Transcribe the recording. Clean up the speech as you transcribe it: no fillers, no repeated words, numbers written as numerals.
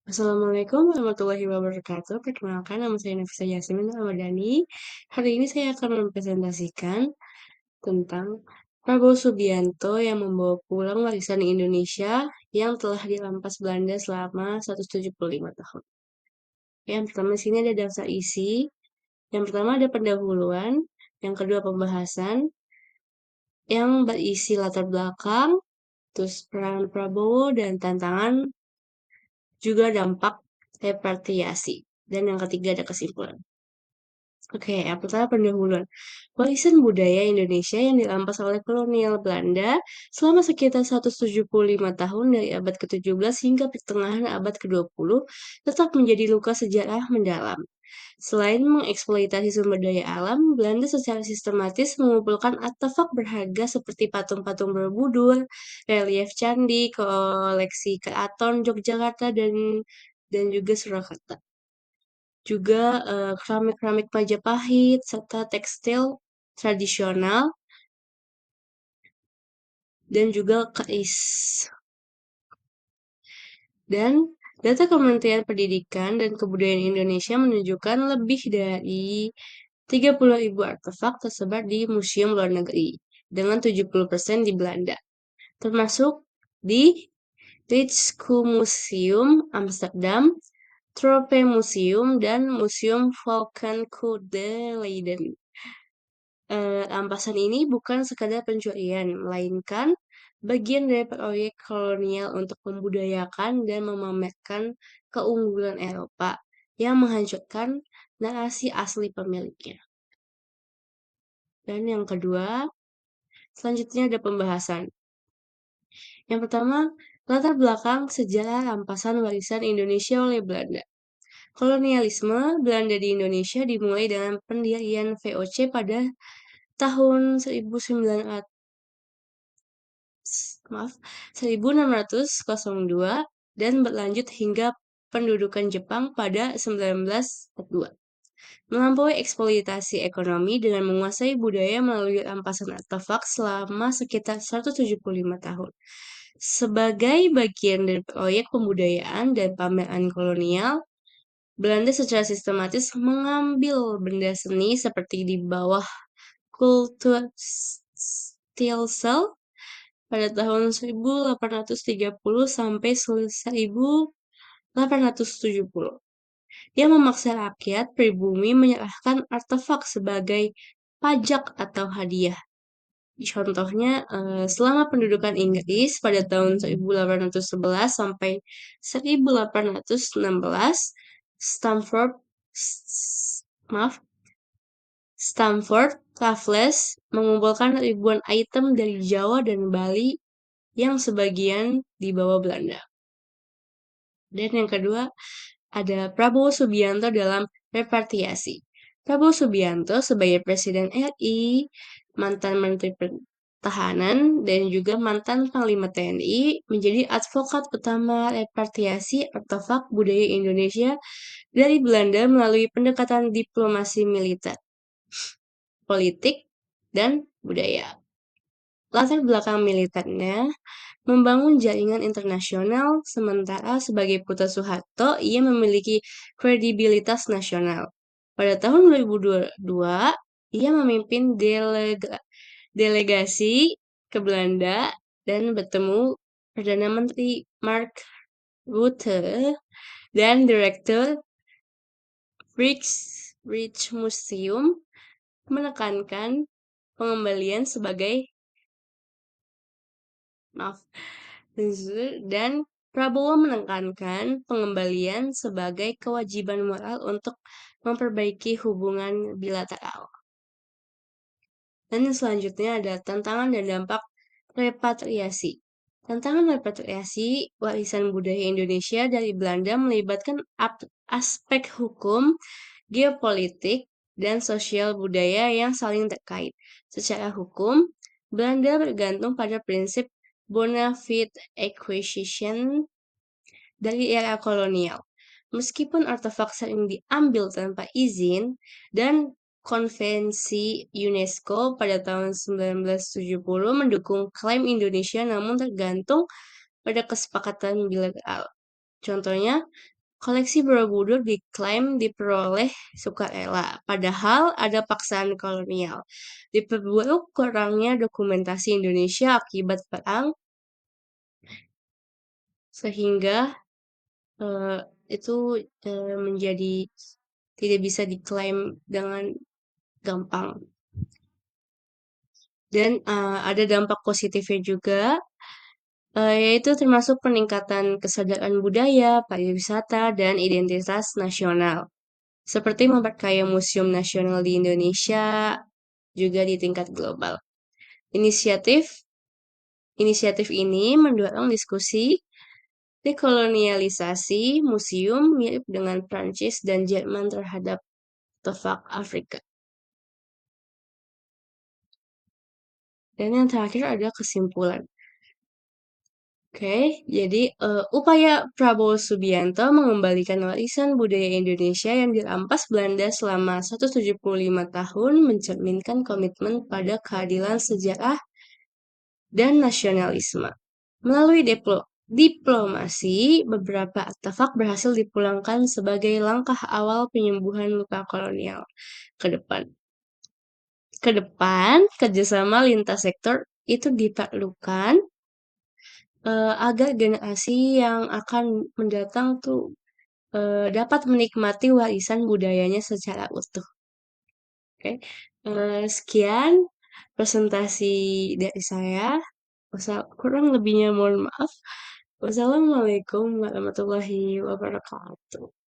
Assalamualaikum warahmatullahi wabarakatuh. Perkenalkan, nama saya Nafisa Yasmin Ramadhani. Hari ini saya akan mempresentasikan tentang Prabowo Subianto yang membawa pulang warisan Indonesia yang telah dirampas Belanda selama 175 tahun. Yang pertama di sini ada daftar isi. Yang pertama ada pendahuluan, yang kedua pembahasan, yang berisi latar belakang, terus peran Prabowo dan tantangan, juga dampak repatriasi. Dan yang ketiga ada kesimpulan. Oke, yang pertama pendahuluan. Warisan budaya Indonesia yang dirampas oleh kolonial Belanda selama sekitar 175 tahun dari abad ke-17 hingga pertengahan abad ke-20 tetap menjadi luka sejarah mendalam. Selain mengeksploitasi sumber daya alam, Belanda secara sistematis mengumpulkan artefak berharga seperti patung-patung Borobudur, relief candi, koleksi keraton Yogyakarta dan juga Surakarta. Juga keramik-keramik Majapahit serta tekstil tradisional dan juga keris. Dan data Kementerian Pendidikan dan Kebudayaan Indonesia menunjukkan lebih dari 30.000 artefak tersebar di museum luar negeri, dengan 70% di Belanda, termasuk di Rijksmuseum Amsterdam, Tropenmuseum, dan Museum Valkenkunde Leiden. Rampasan ini bukan sekadar pencurian, melainkan bagian dari proyek kolonial untuk membudayakan dan memamerkan keunggulan Eropa yang menghancurkan narasi asli pemiliknya. Dan yang kedua, selanjutnya ada pembahasan. Yang pertama, latar belakang sejarah rampasan warisan Indonesia oleh Belanda. Kolonialisme Belanda di Indonesia dimulai dengan pendirian VOC pada tahun 1602 dan berlanjut hingga pendudukan Jepang pada 1942. Melampaui eksploitasi ekonomi dengan menguasai budaya melalui rampasan artefak selama sekitar 175 tahun. Sebagai bagian dari proyek pembudayaan dan pameran kolonial, Belanda secara sistematis mengambil benda seni seperti di bawah kultur Stilsel pada tahun 1830 sampai 1870 yang memaksa rakyat pribumi menyerahkan artefak sebagai pajak atau hadiah. Contohnya, selama pendudukan Inggris pada tahun 1811 sampai 1816, Stamford, Stamford Raffles mengumpulkan ribuan item dari Jawa dan Bali yang sebagian dibawa Belanda. Dan yang kedua, ada Prabowo Subianto dalam repatriasi. Prabowo Subianto sebagai Presiden RI, mantan Menteri Pertahanan, dan juga mantan Panglima TNI menjadi advokat utama repatriasi artefak budaya Indonesia dari Belanda melalui pendekatan diplomasi militer, politik, dan budaya. Latar belakang militernya membangun jaringan internasional, sementara sebagai putra Soeharto, ia memiliki kredibilitas nasional. Pada tahun 2022, ia memimpin delegasi ke Belanda dan bertemu Perdana Menteri Mark Rutte dan Direktur Rijksmuseum menekankan pengembalian sebagai dan Prabowo menekankan pengembalian sebagai kewajiban moral untuk memperbaiki hubungan bilateral. Dan selanjutnya ada tantangan dan dampak repatriasi. Tantangan repatriasi warisan budaya Indonesia dari Belanda melibatkan aspek hukum, geopolitik, dan sosial budaya yang saling terkait. Secara hukum, Belanda bergantung pada prinsip bona fide acquisition dari era kolonial. Meskipun artefak sering diambil tanpa izin dan Konvensi UNESCO pada tahun 1970 mendukung klaim Indonesia namun tergantung pada kesepakatan bilateral. Contohnya, Koleksi Borobudur diklaim diperoleh sukarela, padahal ada paksaan kolonial. Diperburuk kurangnya dokumentasi Indonesia akibat perang, sehingga eh, itu menjadi tidak bisa diklaim dengan gampang. Dan ada dampak positifnya juga, yaitu termasuk peningkatan kesadaran budaya, pariwisata, dan identitas nasional. Seperti memperkaya Museum Nasional di Indonesia, juga di tingkat global. Inisiatif inisiatif ini mendorong diskusi dekolonialisasi museum mirip dengan Prancis dan Jerman terhadap artefak Afrika. Dan yang terakhir ada kesimpulan. Oke, jadi upaya Prabowo Subianto mengembalikan warisan budaya Indonesia yang dirampas Belanda selama 175 tahun mencerminkan komitmen pada keadilan sejarah dan nasionalisme. Melalui diplomasi, beberapa artefak berhasil dipulangkan sebagai langkah awal penyembuhan luka kolonial ke depan. Ke depan, kerjasama lintas sektor itu diperlukan agar generasi yang akan mendatang tuh dapat menikmati warisan budayanya secara utuh. Oke, sekian presentasi dari saya. Kurang lebihnya mohon maaf. Wassalamualaikum warahmatullahi wabarakatuh.